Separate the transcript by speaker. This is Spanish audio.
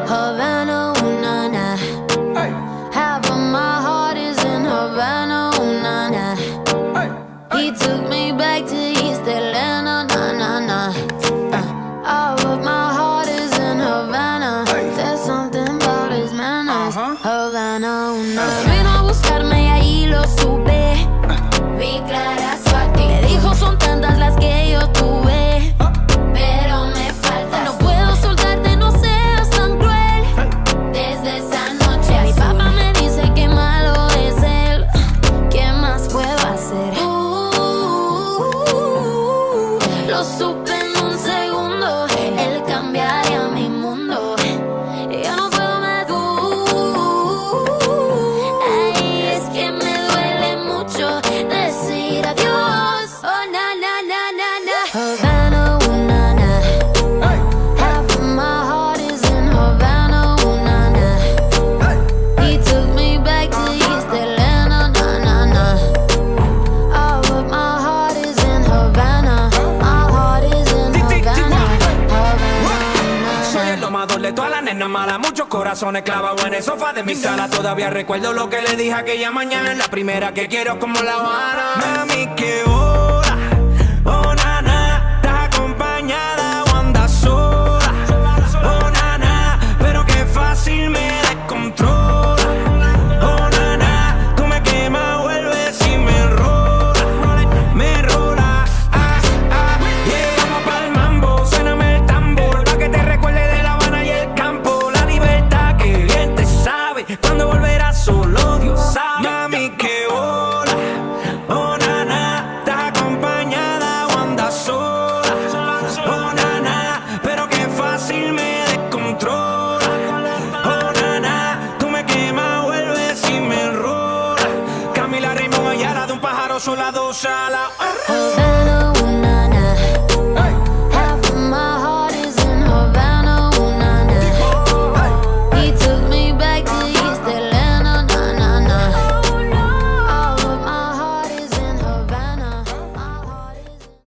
Speaker 1: Havana, ooh, na, na. Half of my heart is in Havana, ooh, na, na. He took me back to East Atlanta, na, na, na. All of my heart is in Havana. There's something about his manners. Havana, ooh, na, na. Vino a buscarme y ahí lo supe. Vi clara su actitud. Me dijo son tantas las que yo tuve, pero me falta. No puedo soltarte, no seas tan cruel. Desde esa noche mi papá me dice que malo es él. ¿Qué más puedo hacer? Lo supe en un segundo. Él cambiaría mi mundo. Yo no puedo más. Ay, es que me duele mucho decir adiós. Oh, na, na, na, na, na. Havana, ooh, na, na. Half of my heart is in Havana, ooh, na, na. He took me back to East Atlanta, na, na, na. All of my heart is in Havana. My heart is in Havana. Havana,
Speaker 2: Soy el domador de todas las nenas malas, muchos corazones clavados en el sofá de mi sala. Todavía recuerdo lo que le dije aquella mañana, la primera que quiero como La Habana. Mami, qué hora, oh nana, estás acompañada o andas sola. Oh nana, pero qué fácil me descontrola. Oh nana, tú me quemas, vuelves y me rola, yeah. Vamos pa'l mambo, suéname el tambor, pa' que te recuerde de La Habana y el campo. La libertad que bien te sabe, cuando volverás solo Dios sabe. Mami, qué hora, oh nana, estás acompañada o andas sola. Oh nana, pero qué fácil me descontrola. Oh nana, tú me quemas, vuelves y me enrola. Camila Raymond Ayala, de un pájaro sola, dos alas.
Speaker 1: Havana.